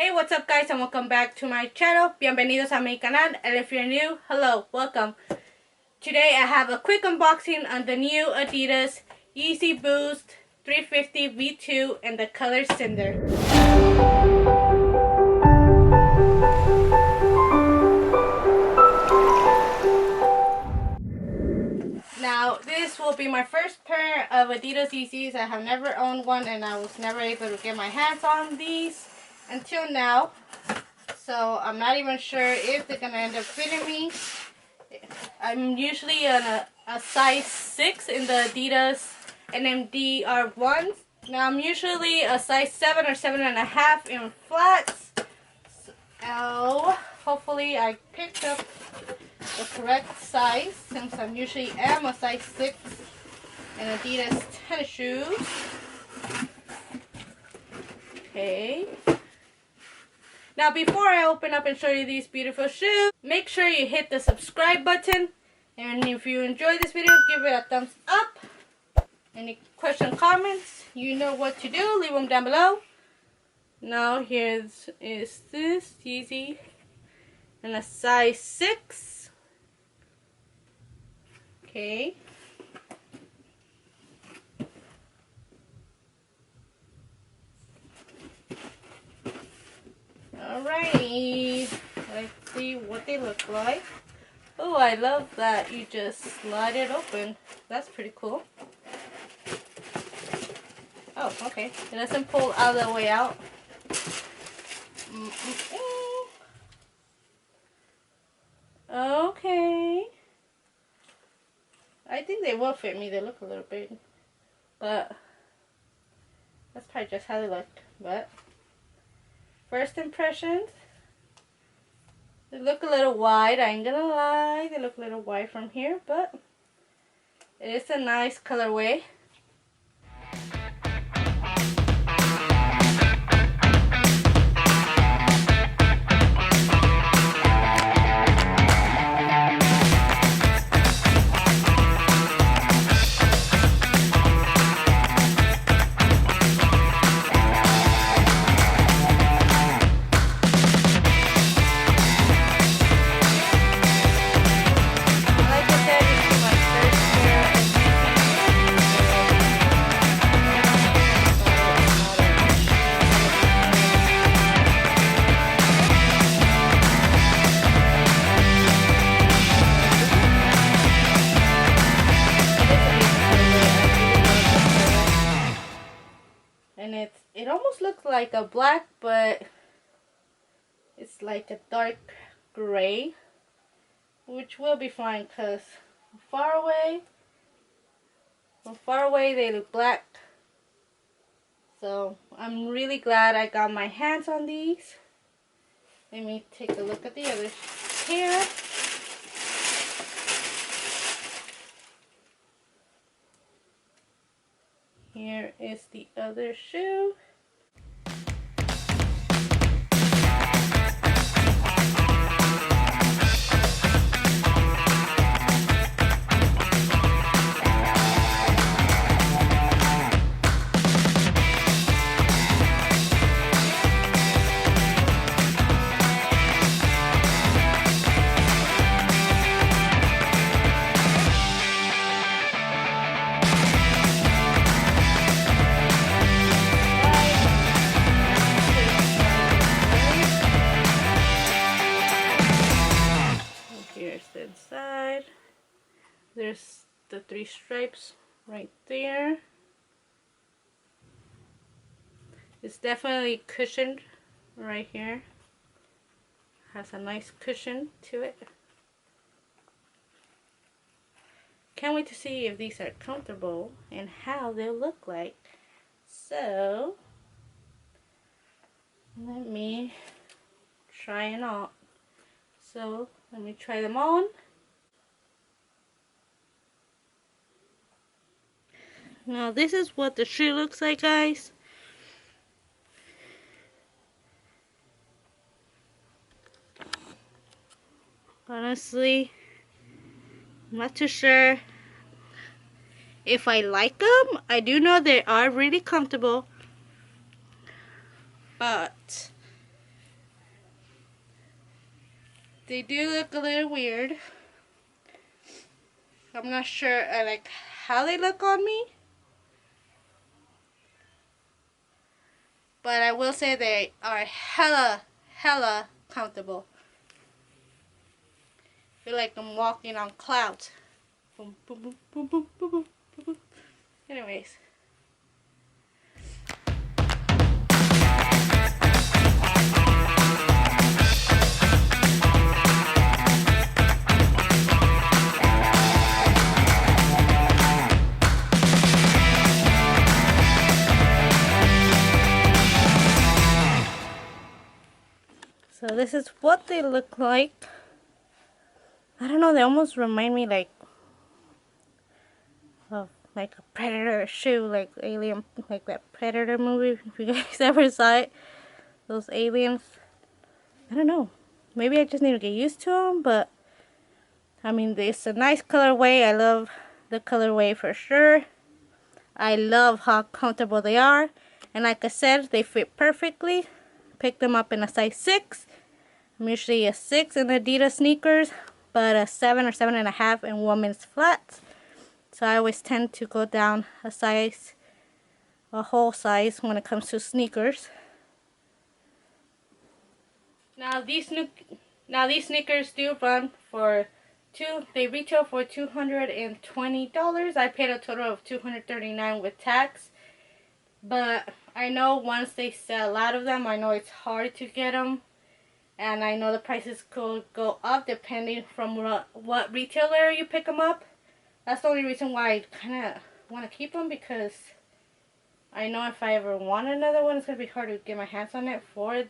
Hey, what's up guys, and welcome back to my channel. Bienvenidos a mi canal, and if you're new, hello, welcome. Today I have a quick unboxing on the new Adidas YEEZY Boost 350 V2 in the color Cinder. Now, this will be my first pair of Adidas YEEZYs. I have never owned one, and I was never able to get my hands on these until now. So I'm not even sure if they're going to end up fitting me. I'm usually on a size 6 in the Adidas NMD R1s. Now I'm usually a size 7 or 7.5 in flats. So hopefully I picked up the correct size, since I'm usually a size 6 in Adidas tennis shoes. Okay. Now before I open up and show you these beautiful shoes, make sure you hit the subscribe button. And if you enjoyed this video, give it a thumbs up. Any questions, comments, you know what to do. Leave them down below. Now is this Yeezy in a size 6. Okay. Alrighty. Let's see what they look like. Oh, I love that you just slide it open. That's pretty cool. Oh, okay. It doesn't pull all the way out. Okay. I think they will fit me. They look a little big. But that's probably just how they look. But first impressions. They look a little wide, I ain't gonna lie. They look a little wide from here, but it is a nice colorway. And it almost looks like a black, but it's like a dark gray, which will be fine because from far away they look black. So I'm really glad I got my hands on these. Let me take a look at the other pair. Here is the other shoe. Side, there's the 3 stripes right there. It's definitely cushioned right here. Has a nice cushion to it. Can't wait to see if these are comfortable and how they'll look like. So let me try it on. So let me try them on. Now this is what the shoe looks like, guys. Honestly, I'm not too sure if I like them. I do know they are really comfortable, but They do look a little weird. I'm not sure I like how they look on me. But I will say they are hella comfortable. Feel like I'm walking on clouds. Boom, boom, boom, boom, boom, boom, boom, boom, boom. Anyways. So this is what they look like. I don't know, they almost remind me like of like a Predator shoe, like Alien, like that Predator movie, if you guys ever saw it. Those aliens. I don't know. Maybe I just need to get used to them, but I mean, it's a nice colorway. I love the colorway for sure. I love how comfortable they are. And like I said, they fit perfectly. Picked them up in a size 6. I'm usually a 6 in Adidas sneakers, but a 7 or 7.5 in women's flats. So I always tend to go down a size, a whole size when it comes to sneakers. Now these sneakers do run for they retail for $220. I paid a total of $239 with tax. But I know once they sell a lot of them, I know it's hard to get them. And I know the prices could go up depending from what retailer you pick them up. That's the only reason why I kind of want to keep them, because I know if I ever want another one, it's going to be hard to get my hands on it for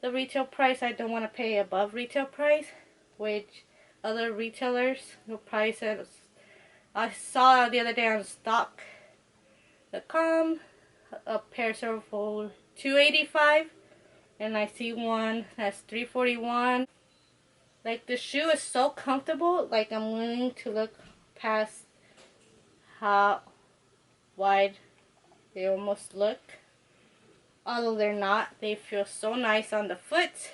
the retail price. I don't want to pay above retail price, which other retailers, the price I saw the other day on stock.com, a pair sold for $285, and I see one that's $341. Like, the shoe is so comfortable, like I'm willing to look past how wide they almost look. Although they're not, they feel so nice on the foot.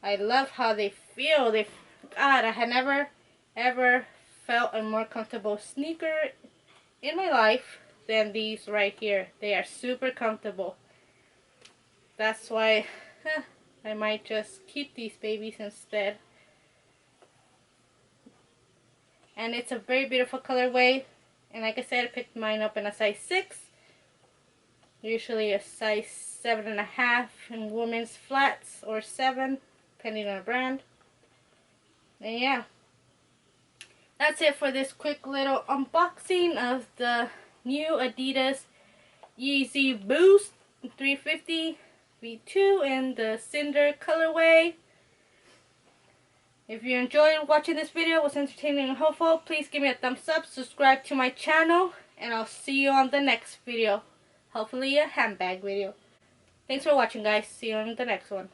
I love how they feel. God, I had never ever felt a more comfortable sneaker in my life than these right here. They are super comfortable. That's why I might just keep these babies instead. And it's a very beautiful colorway. And like I said, I picked mine up in a size 6. Usually a size 7.5 in women's flats, or 7, depending on the brand. And yeah, that's it for this quick little unboxing of the new Adidas YEEZY Boost 350 V2 in the Cinder colorway. If you enjoyed watching this video, was entertaining and helpful, please give me a thumbs up, subscribe to my channel, and I'll see you on the next video. Hopefully a handbag video. Thanks for watching, guys. See you on the next one.